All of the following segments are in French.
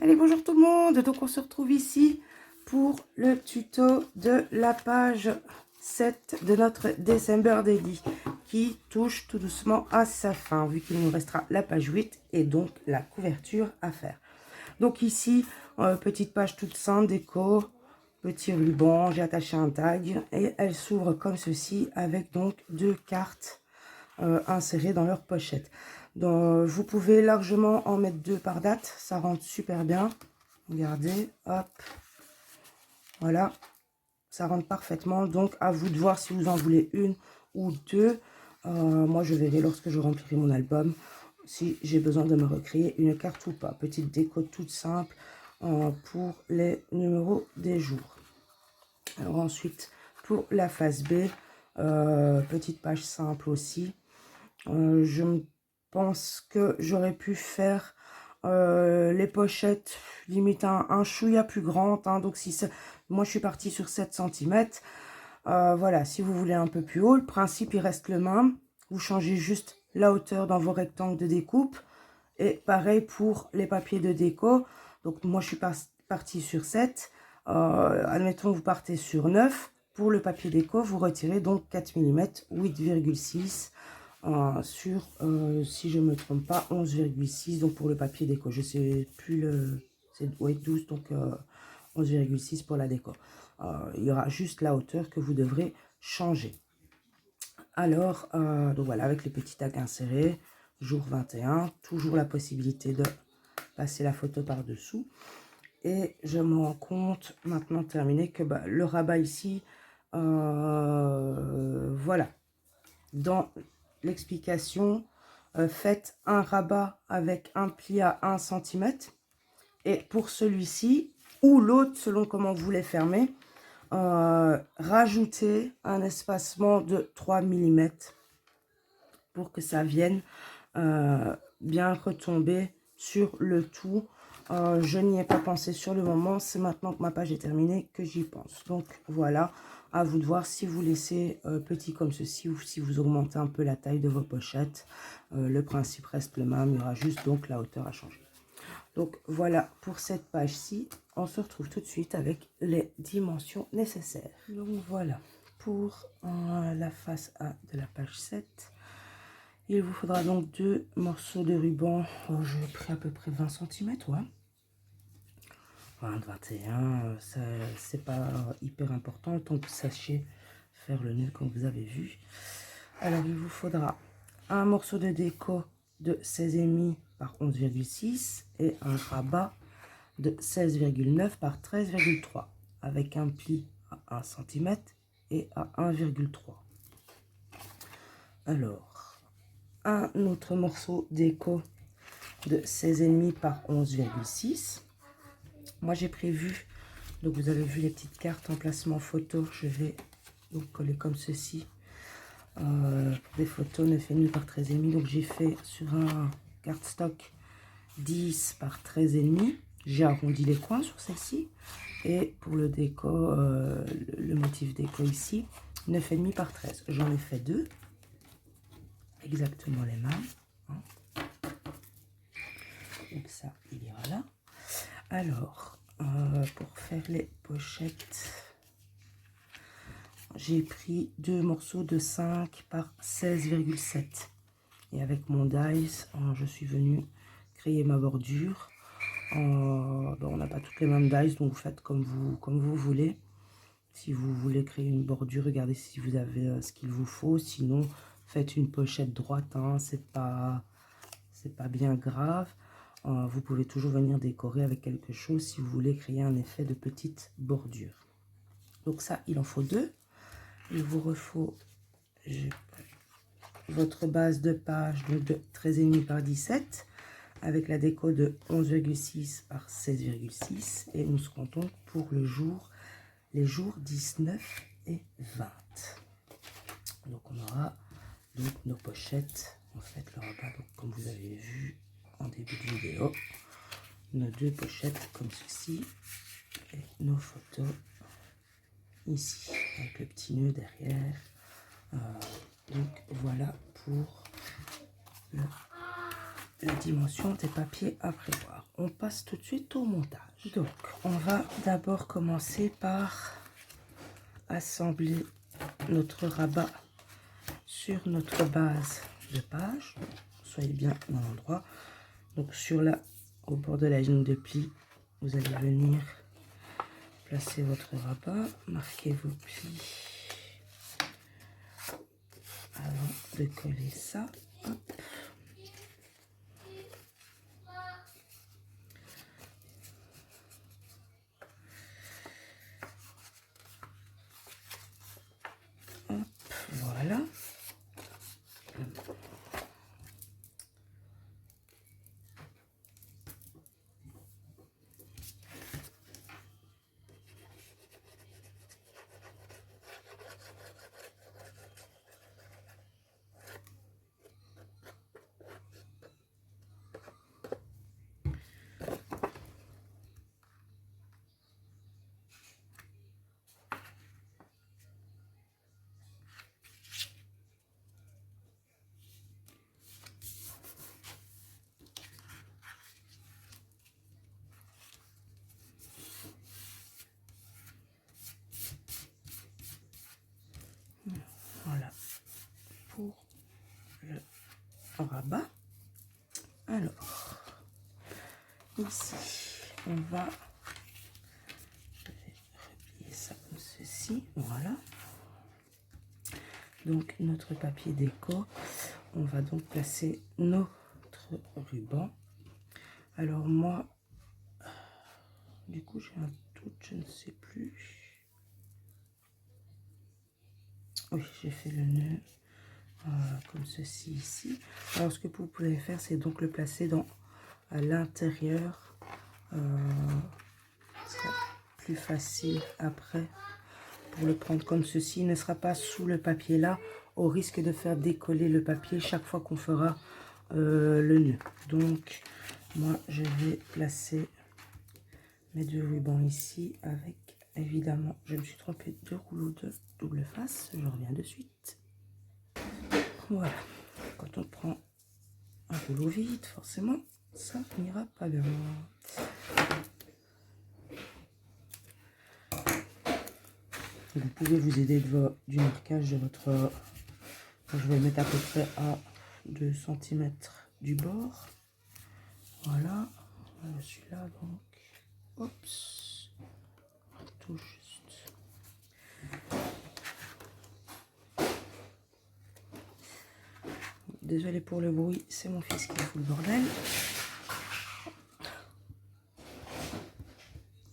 Allez, bonjour tout le monde. Donc, on se retrouve ici pour le tuto de la page 7 de notre December Daily qui touche tout doucement à sa fin, vu qu'il nous restera la page 8 et donc la couverture à faire. Donc ici, petite page toute simple, déco, petit ruban, j'ai attaché un tag et elle s'ouvre comme ceci avec donc deux cartes insérées dans leur pochette. Donc, vous pouvez largement en mettre deux par date, ça rentre super bien. Regardez, hop, voilà, ça rentre parfaitement. Donc à vous de voir si vous en voulez une ou deux. Moi je verrai lorsque je remplirai mon album si j'ai besoin de me recréer une carte ou pas. Petite déco toute simple pour les numéros des jours. Alors ensuite pour la phase B, petite page simple aussi. Je pense que j'aurais pu faire les pochettes limite un chouïa plus grande, hein, donc si moi je suis partie sur 7 cm. Voilà, si vous voulez un peu plus haut, le principe il reste le même. Vous changez juste la hauteur dans vos rectangles de découpe. Et pareil pour les papiers de déco. Donc moi je suis partie sur 7. Admettons vous partez sur 9. Pour le papier déco, vous retirez donc 4 mm, 8,6 sur, si je ne me trompe pas, 11,6. Donc pour le papier déco, je ne sais plus le... C'est 12, donc 11,6 pour la déco. Il y aura juste la hauteur que vous devrez changer. Alors, donc voilà, avec les petits tags insérés, jour 21, toujours la possibilité de passer la photo par-dessous. Et je me rends compte, maintenant terminé, que le rabat ici, voilà, dans l'explication, faites un rabat avec un pli à 1 cm. Et pour celui-ci, ou l'autre, selon comment vous les fermez, rajoutez un espacement de 3 mm pour que ça vienne bien retomber sur le tout. Je n'y ai pas pensé sur le moment, c'est maintenant que ma page est terminée que j'y pense. Donc voilà, à vous de voir si vous laissez petit comme ceci ou si vous augmentez un peu la taille de vos pochettes. Le principe reste le même, il y aura juste donc la hauteur à changer. Donc voilà pour cette page-ci, on se retrouve tout de suite avec les dimensions nécessaires. Donc voilà pour la face A de la page 7. Il vous faudra donc deux morceaux de ruban. Je vais pris à peu près 20 cm, ouais. 20, 21, c'est pas hyper important, tant que vous sachiez faire le nœud comme vous avez vu. Alors il vous faudra un morceau de déco de 16,5 par 11,6 et un rabat de 16,9 par 13,3 avec un pli à 1 cm et à 1,3. Alors, un autre morceau déco de 16,5 par 11,6. Moi j'ai prévu, donc vous avez vu les petites cartes emplacement photo, je vais donc coller comme ceci. Des photos 9,5 par 13,5, donc j'ai fait sur un cardstock 10 par 13,5. J'ai arrondi les coins sur celle-ci. Et pour le déco, le motif déco ici, 9,5 par 13. J'en ai fait deux, exactement les mêmes. Hein. Donc ça, il ira là. Alors, pour faire les pochettes, j'ai pris deux morceaux de 5 par 16,7. Et avec mon dies, je suis venue créer ma bordure. On n'a pas toutes les mêmes dies, donc vous faites comme vous voulez. Si vous voulez créer une bordure, regardez si vous avez ce qu'il vous faut. Sinon, faites une pochette droite, hein, c'est pas bien grave. Vous pouvez toujours venir décorer avec quelque chose si vous voulez créer un effet de petite bordure. Donc ça, il en faut deux. Il vous refaut votre base de page donc de 13,5 par 17 avec la déco de 11,6 par 16,6 et nous serons donc pour les jours 19 et 20. Donc on aura donc nos pochettes, en fait le rabat, donc comme vous avez vu en début de vidéo, nos deux pochettes comme ceci et nos photos ici avec le petit nœud derrière. Donc voilà pour le la dimension des papiers à prévoir. On passe tout de suite au montage. Donc, on va d'abord commencer par assembler notre rabat sur notre base de page. Soyez bien dans l'endroit. Donc, au bord de la ligne de pli, vous allez venir placer votre rabat, marquez vos plis avant de coller ça. Hop. Hop, voilà. Voilà pour le rabat. Alors, ici, on va, je vais replier ça comme ceci, voilà. Donc, notre papier déco, on va donc placer notre ruban. Alors, moi, du coup, j'ai un doute, je ne sais plus. Oui, j'ai fait le nœud comme ceci ici. Alors, ce que vous pouvez faire, c'est donc le placer à l'intérieur. C'est plus facile après pour le prendre comme ceci. Il ne sera pas sous le papier là, au risque de faire décoller le papier chaque fois qu'on fera le nœud. Donc, moi, je vais placer mes deux rubans ici avec, évidemment, je me suis trompée de rouleau de double face. Je reviens de suite. Voilà. Quand on prend un rouleau vide, forcément, ça n'ira pas bien. Vous pouvez vous aider du marquage de votre... Je vais le mettre à peu près à 2 cm du bord. Voilà. Celui-là, donc. Oups. Tout juste. Désolé pour le bruit, c'est mon fils qui fout le bordel.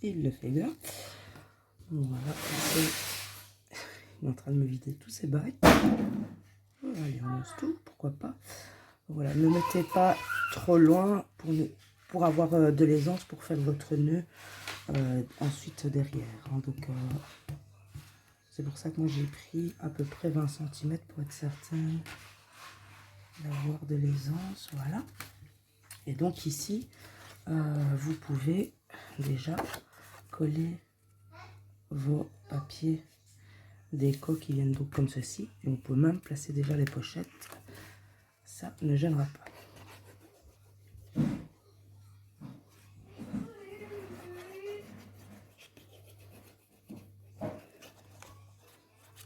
Il le fait bien. Voilà. Il est en train de me vider tous ses bacs. Allez, on lance tout, pourquoi pas. Voilà, ne mettez pas trop loin pour avoir de l'aisance pour faire votre nœud ensuite derrière. Hein. Donc, c'est pour ça que moi j'ai pris à peu près 20 cm pour être certaine d'avoir de l'aisance. Voilà. Et donc ici, vous pouvez déjà coller vos papiers déco qui viennent donc comme ceci. Et on peut même placer déjà les pochettes. Ça ne gênera pas.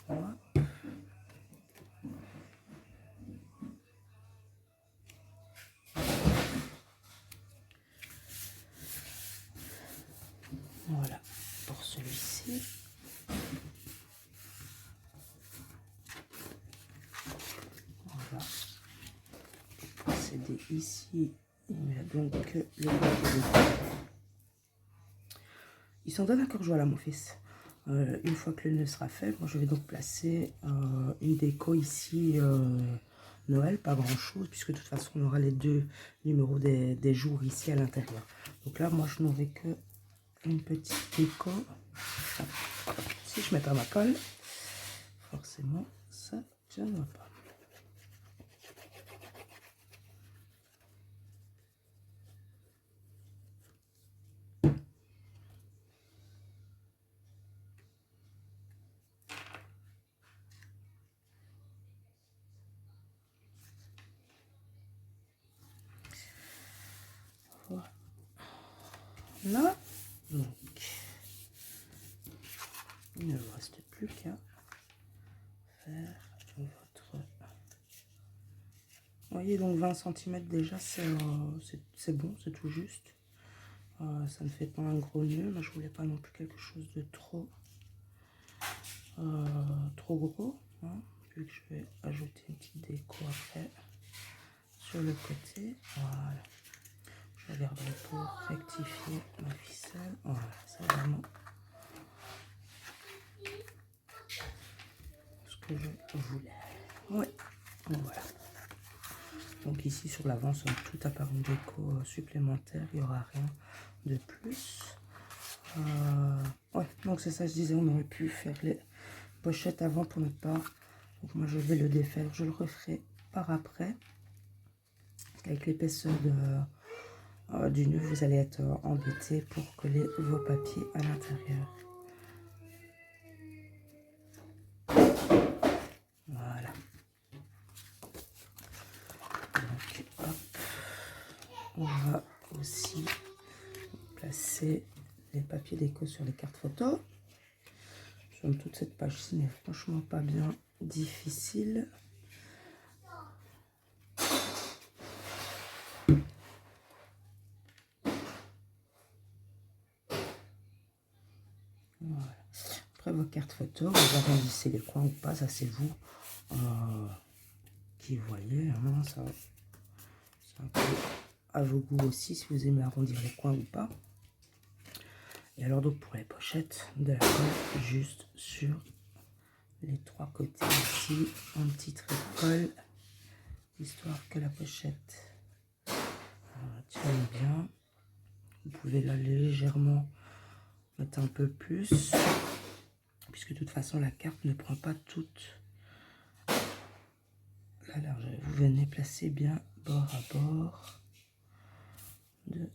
Voilà. Voilà pour celui-ci. On va procéder ici. Il y a donc le il s'en donne encore joie là, mon fils. Une fois que le nœud sera fait, moi je vais donc placer une déco ici Noël, pas grand chose, puisque de toute façon on aura les deux numéros des jours ici à l'intérieur. Donc là, moi je n'aurai que une petite déco. Si je mets pas ma colle, forcément ça ne tiendra pas. Voilà. Donc, il ne vous reste plus qu'à faire votre... Vous voyez, donc 20 cm déjà, c'est bon, c'est tout juste. Ça ne fait pas un gros nœud, mais je voulais pas non plus quelque chose de trop gros, hein, vu que je vais ajouter une petite déco après sur le côté. Voilà, je regarderai pour rectifier ma ficelle. Voilà, c'est vraiment ce que je voulais. Ouais, donc voilà. Donc ici sur l'avant, somme toute, à part une déco supplémentaire, il n'y aura rien de plus. Ouais, donc c'est ça, je disais, on aurait pu faire les pochettes avant pour notre part. Donc moi je vais le défaire, je le referai par après. Avec l'épaisseur du nœud, vous allez être embêté pour coller vos papiers à l'intérieur. Voilà. Donc hop, on va aussi placer les papiers déco sur les cartes photos. Toute cette page-ci n'est franchement pas bien difficile. Voilà. Après vos cartes photos, vous arrondissez les coins ou pas, ça c'est vous qui voyez. Hein, ça, c'est un peu à vos goûts aussi, si vous aimez arrondir les coins ou pas. Et alors donc pour les pochettes, de la colle juste sur les trois côtés ici, un petit trait de colle, histoire que la pochette tienne bien. Vous pouvez la légèrement mettre un peu plus, puisque de toute façon la carte ne prend pas toute la largeur. Vous venez placer bien bord à bord de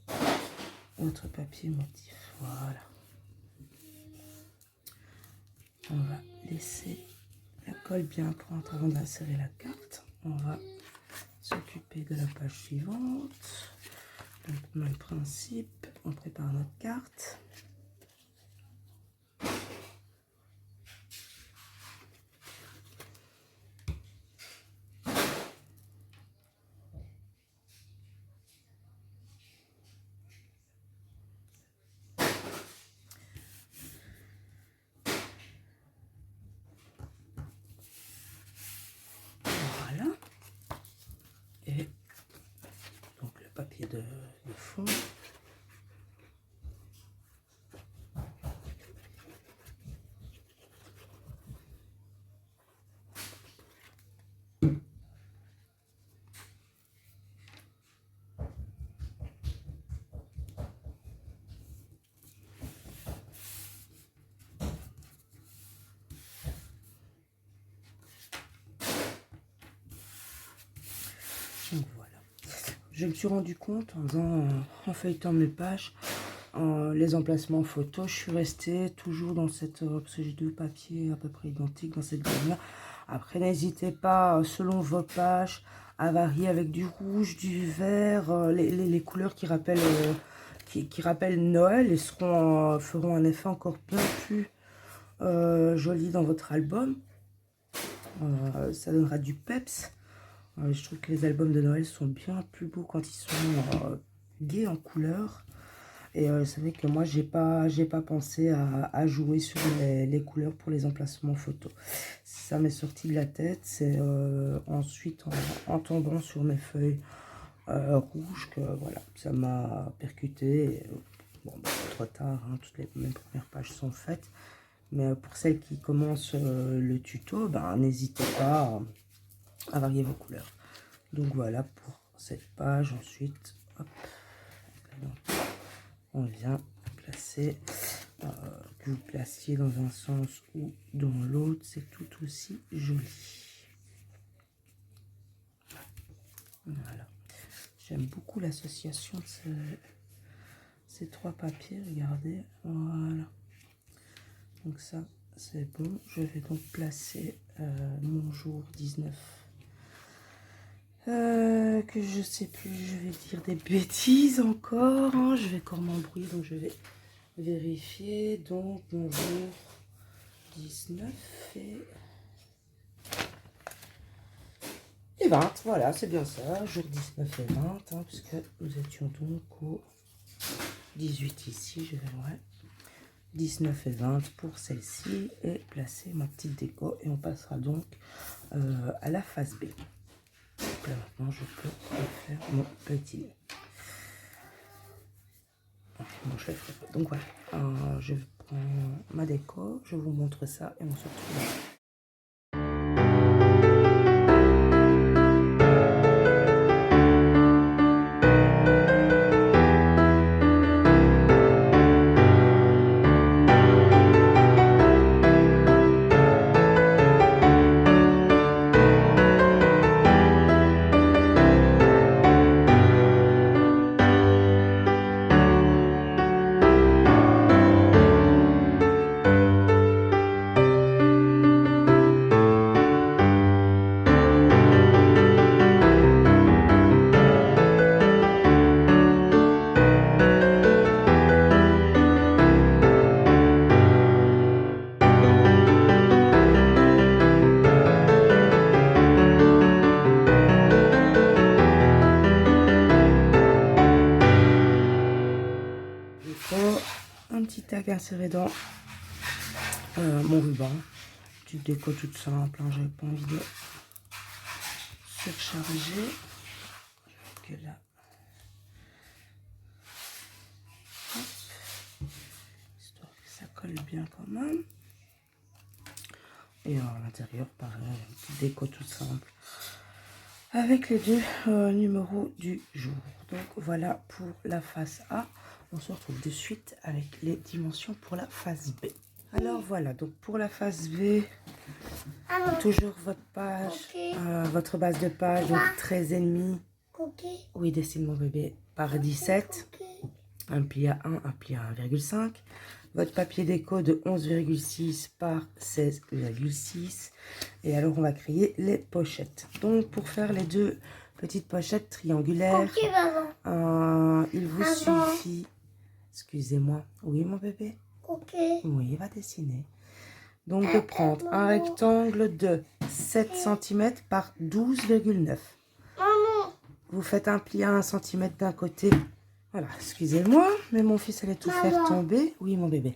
votre papier motif. Voilà. On va laisser la colle bien prendre avant d'insérer la carte. On va s'occuper de la page suivante. Donc, même principe, on prépare notre carte. Voilà. Et donc le papier de fond. Donc voilà. Je me suis rendu compte en feuilletant mes pages, les emplacements photos, je suis restée toujours dans cette, parce que j'ai deux papiers à peu près identiques dans cette gamme-là. Après, n'hésitez pas, selon vos pages, à varier avec du rouge, du vert, les couleurs qui rappellent, qui rappellent Noël et feront un effet encore bien plus joli dans votre album. Ça donnera du peps. Je trouve que les albums de Noël sont bien plus beaux quand ils sont gais en couleurs. Et c'est vrai que moi, j'ai pas pensé à jouer sur les couleurs pour les emplacements photos. Ça m'est sorti de la tête. C'est ensuite en tombant sur mes feuilles rouges que voilà, ça m'a percuté. Et, bon, bah, trop tard, hein, toutes les mêmes premières pages sont faites. Mais pour celles qui commencent le tuto, ben, n'hésitez pas à varier vos couleurs. Donc voilà pour cette page. Ensuite, hop, on vient placer, que vous placiez dans un sens ou dans l'autre, c'est tout aussi joli. Voilà. J'aime beaucoup l'association de ces trois papiers, regardez. Voilà. Donc ça, c'est bon. Je vais donc placer mon jour 19 Que je sais plus, je vais dire des bêtises encore. Hein. Je vais encore m'embrouiller, donc je vais vérifier. Donc, mon jour 19 et 20. Voilà, c'est bien ça. Jour 19 et 20, hein, puisque nous étions donc au 18 ici. Je vais voir. 19 et 20 pour celle-ci. Et placer ma petite déco. Et on passera donc à la phase B. Donc là maintenant je peux faire mon petit nez. Bon, je le ferai pas. Donc voilà, je prends ma déco, je vous montre ça et on se retrouve. Un petit tag inséré dans mon ruban. Petite déco toute simple, hein, j'avais pas envie de surcharger. Que là. Hop. Histoire que ça colle bien quand même. Et à l'intérieur, pareil, une petite déco toute simple. Avec les deux numéros du jour. Donc voilà pour la phase A. On se retrouve de suite avec les dimensions pour la phase B. Alors voilà, donc pour la phase B, toujours votre page, votre base de page, donc 13,5. Oui, dessine mon bébé par 17. Un pli à 1, un pli à 1,5. Votre papier déco de 11,6 par 16,6. Et alors, on va créer les pochettes. Donc, pour faire les deux petites pochettes triangulaires, il vous suffit... Excusez-moi. Oui, mon bébé? Oui, il va dessiner. Donc, de prendre un rectangle de 7 cm par 12,9. Vous faites un pli à 1 cm d'un côté. Voilà, excusez-moi, mais mon fils allait tout faire tomber. Oui, mon bébé.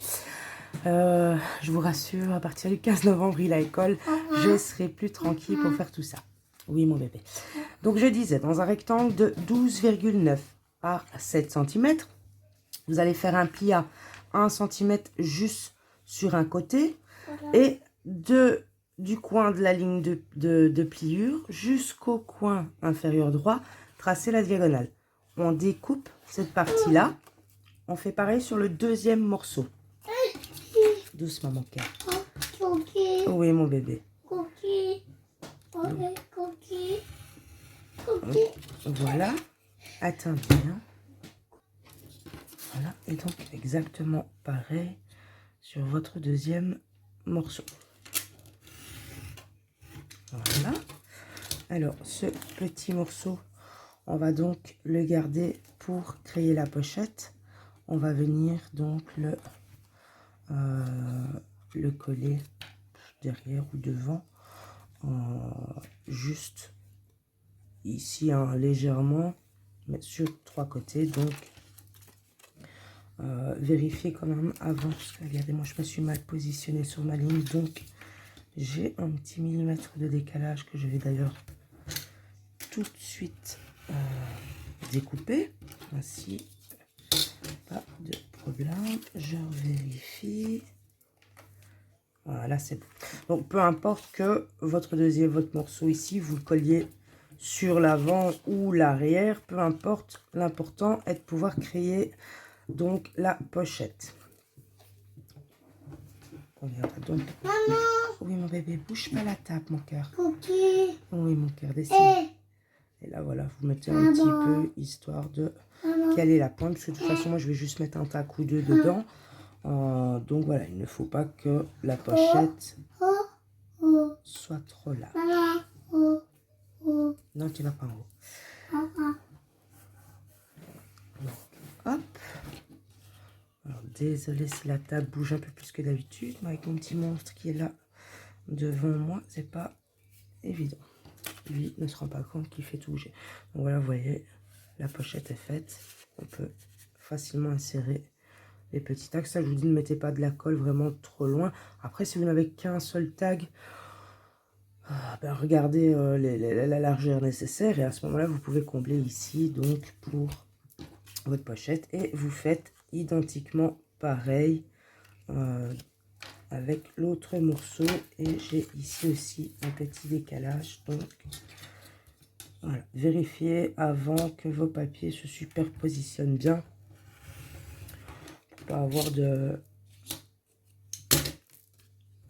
Je vous rassure, à partir du 15 novembre, il est à l'école. Je serai plus tranquille pour faire tout ça. Oui, mon bébé. Donc, je disais, dans un rectangle de 12,9 par 7 cm, vous allez faire un pli à 1 cm juste sur un côté. Et du coin de la ligne de pliure jusqu'au coin inférieur droit, tracer la diagonale. On découpe cette partie-là. On fait pareil sur le deuxième morceau. Doucement, mon cœur. Oui, mon bébé. Voilà. Attendez. Hein. Voilà. Et donc, exactement pareil sur votre deuxième morceau. Voilà. Alors, ce petit morceau, on va donc le garder pour créer la pochette. On va venir donc le coller derrière ou devant, juste ici, hein, légèrement, mais sur 3 côtés. Donc, vérifiez quand même avant, parce que regardez, moi je me suis mal positionnée sur ma ligne, donc j'ai un petit millimètre de décalage que je vais d'ailleurs tout de suite découper. Ainsi, pas de problème. Je vérifie. Voilà, c'est bon. Donc, peu importe que votre morceau ici, vous le colliez sur l'avant ou l'arrière, peu importe. L'important est de pouvoir créer donc la pochette. Donc, maman. Oui, mon bébé, bouge pas la table, mon cœur. Oui, mon cœur, dessine. Et là, voilà, vous mettez un petit peu, histoire de caler la pointe. Parce que de toute façon, moi, je vais juste mettre un tac ou deux dedans. Donc, voilà, il ne faut pas que la pochette soit trop large. Non, tu vas pas en haut. Donc, hop. Alors, désolé si la table bouge un peu plus que d'habitude, mais avec mon petit monstre qui est là devant moi, c'est pas évident. Lui ne se rend pas compte qu'il fait tout bouger. Donc voilà, vous voyez, la pochette est faite. On peut facilement insérer les petits tags. Ça, je vous dis, ne mettez pas de la colle vraiment trop loin. Après, si vous n'avez qu'un seul tag, ben regardez la largeur nécessaire. Et à ce moment-là, vous pouvez combler ici, donc, pour votre pochette. Et vous faites identiquement pareil avec l'autre morceau. Et j'ai ici aussi un petit décalage. Donc, voilà. Vérifiez avant que vos papiers se superpositionnent bien. Pour pas avoir de...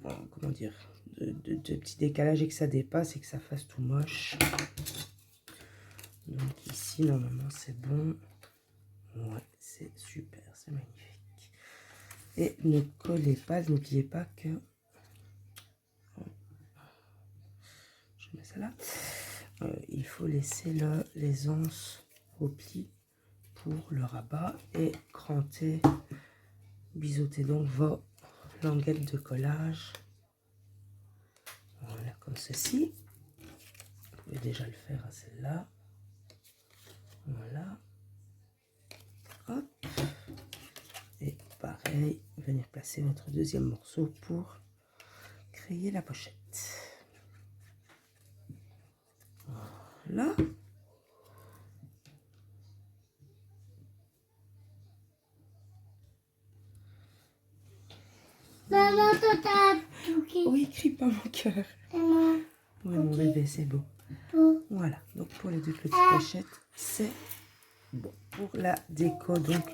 comment dire, de petits décalages et que ça dépasse et que ça fasse tout moche. Donc ici, normalement, c'est bon. Ouais, c'est super, c'est magnifique. Et ne collez pas, n'oubliez pas que... Je mets ça là. Il faut laisser les anses au pli pour le rabat et cranter, biseauter donc vos languettes de collage. Voilà, comme ceci. Vous pouvez déjà le faire à celle-là. Voilà. Hop. Et pareil, venir placer votre deuxième morceau pour créer la pochette. Voilà. Maman, Oui, crie pas mon cœur. Maman. Oui, mon bébé, c'est beau. Voilà, donc pour les deux petites pochettes, c'est bon. Pour la déco donc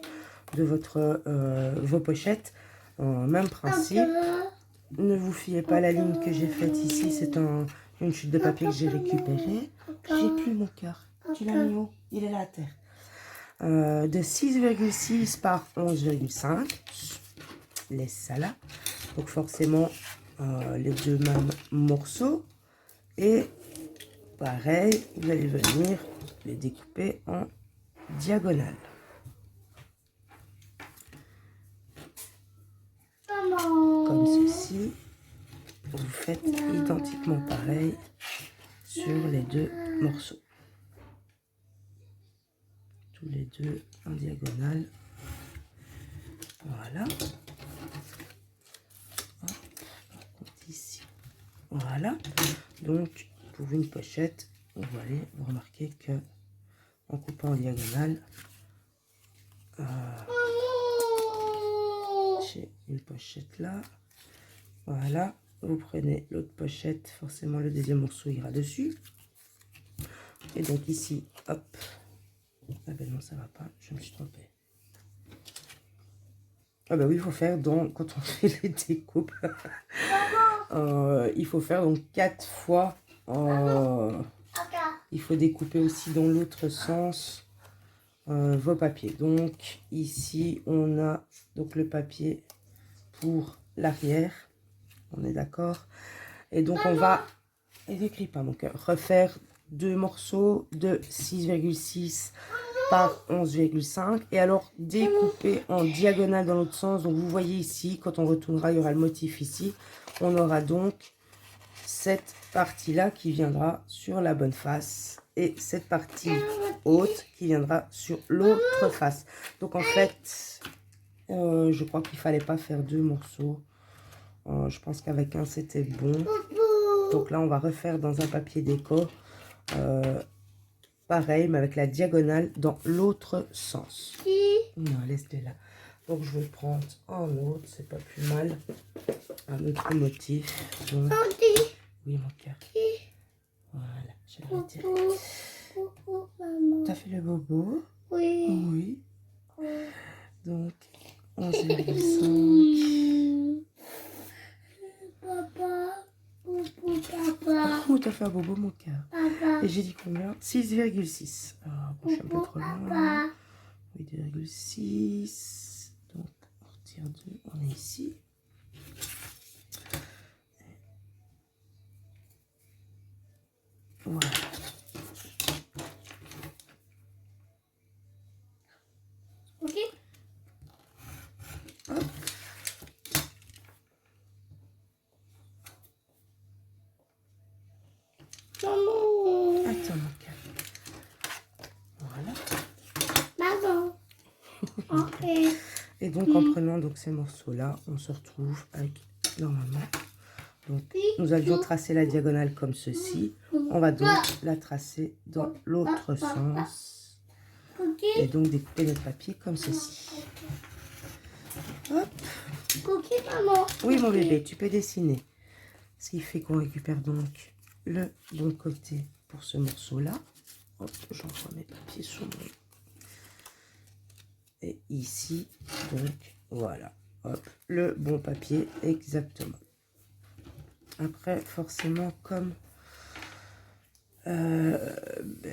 de vos pochettes, même principe. Ne vous fiez pas à la ligne que j'ai faite ici, c'est une chute de papier que j'ai récupérée. J'ai plus mon cœur. Tu l'as mis où? Il est là à terre. De 6,6 par 11,5. Laisse ça là. Donc forcément, les deux mêmes morceaux. Et pareil, vous allez venir les découper en diagonale. Comme ceci. Vous faites identiquement pareil sur les deux morceaux. Tous les deux en diagonale. Voilà. Hop, par contre ici. Voilà. Donc, pour une pochette, vous allez vous remarquer que en coupant en diagonale, j'ai une pochette là. Voilà. Vous prenez l'autre pochette, forcément le deuxième morceau ira dessus. Et donc ici, hop. Ah ben non, ça va pas, je me suis trompée. Ah ben oui, il faut faire donc, quand on fait les découpes, il faut faire donc 4 fois. Il faut découper aussi dans l'autre sens vos papiers. Donc ici, on a donc le papier pour l'arrière. On est d'accord. Et donc on va, et n'écris pas mon cœur, refaire deux morceaux de 6,6 par 11,5 et alors découper en diagonale dans l'autre sens. Donc vous voyez ici, quand on retournera, il y aura le motif ici. On aura donc cette partie là qui viendra sur la bonne face et cette partie haute qui viendra sur l'autre face. Donc en fait, je crois qu'il fallait pas faire deux morceaux. Je pense qu'avec un c'était bon. Donc là on va refaire dans un papier déco. Pareil, mais avec la diagonale dans l'autre sens. Non, laisse-le là. Donc, je vais prendre un autre, c'est pas plus mal. Un autre motif. Donc, oui, mon cœur. Voilà, je vais le dire. T'as fait le bobo? Oui. Oui. Donc, 11,5. Papa. Oh, t'as fait un bobo, mon cœur. Et j'ai dit combien? 6,6. Alors, bon, je suis un peu trop loin. 8,6. Donc, on retire 2. On est ici. Voilà. Hop. Maman. Attends, mon calme. Voilà. Maman. Ok. Et donc, en prenant donc ces morceaux-là, on se retrouve avec, normalement, donc, nous avions tracé la diagonale comme ceci. On va donc la tracer dans l'autre sens. Et donc, découper notre papier comme ceci. Hop. Cookie, maman. Oui, mon bébé, tu peux dessiner. Ce qui fait qu'on récupère donc le bon côté pour ce morceau-là. Hop, j'envoie mes papiers sur mon... Et ici, donc, voilà. Hop, le bon papier, exactement. Après, forcément, comme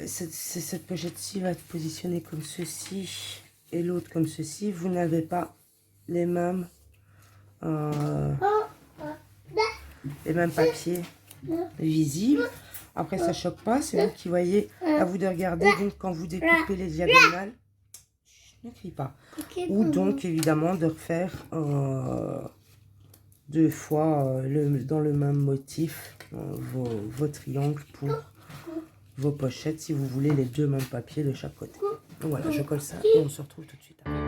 cette pochette-ci va être positionnée comme ceci et l'autre comme ceci, vous n'avez pas les mêmes papiers visibles. Après, ça choque pas, c'est vous qui voyez, à vous de regarder. Donc, quand vous découpez les diagonales, ne crie pas. Ou donc, évidemment, de refaire 2 fois dans le même motif vos triangles pour vos pochettes, si vous voulez les 2 mêmes papiers de chaque côté. Donc voilà, je colle ça et on se retrouve tout de suite après.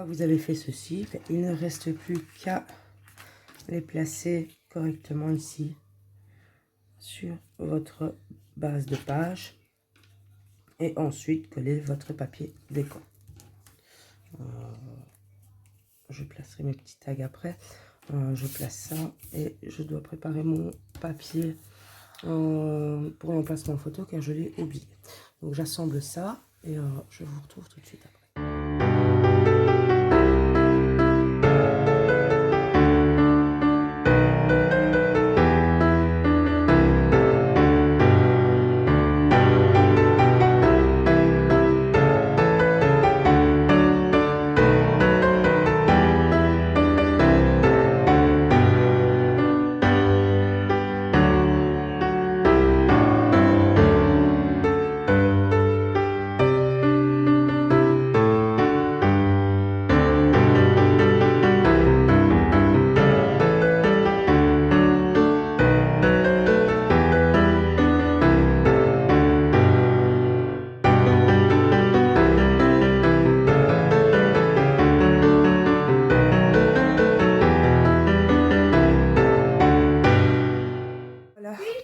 Vous avez fait ceci, il ne reste plus qu'à les placer correctement ici sur votre base de page et ensuite coller votre papier déco. Je placerai mes petits tags après. Je place ça et je dois préparer mon papier pour l'emplacement photo car je l'ai oublié. Donc j'assemble ça et je vous retrouve tout de suite après.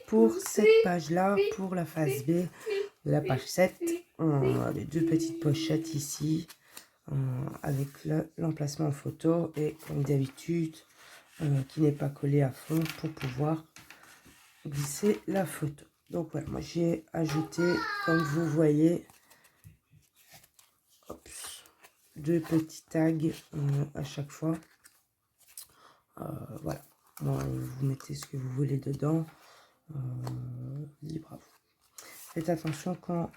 Pour cette page-là, pour la phase B de la page 7, les 2 petites pochettes ici avec l'emplacement photo et comme d'habitude qui n'est pas collé à fond pour pouvoir glisser la photo. Donc voilà, moi j'ai ajouté, comme vous voyez, 2 petits tags à chaque fois. Voilà, moi, vous mettez ce que vous voulez dedans. Libre à vous. Faites attention quand,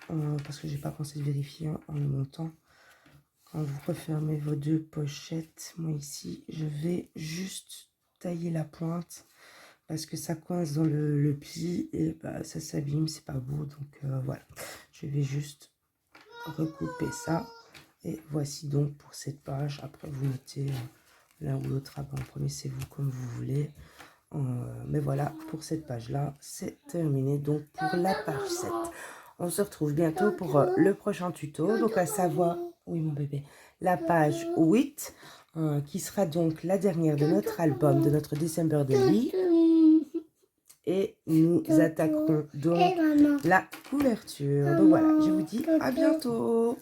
parce que j'ai pas pensé de vérifier en le montant, quand vous refermez vos 2 pochettes, moi ici, je vais juste tailler la pointe parce que ça coince dans le pli et bah, ça s'abîme, c'est pas beau. Donc voilà, je vais juste recouper ça et voici donc pour cette page. Après vous mettez l'un ou l'autre en premier, c'est vous comme vous voulez. Mais voilà, pour cette page-là, c'est terminé. Donc, pour la page 7. On se retrouve bientôt pour le prochain tuto. Donc, à savoir, oui, mon bébé, la page 8, qui sera donc la dernière de notre album, de notre December Daily. et nous Toto. attaquerons donc Et maman. la couverture. Maman. Donc voilà, je vous dis à Toto. bientôt.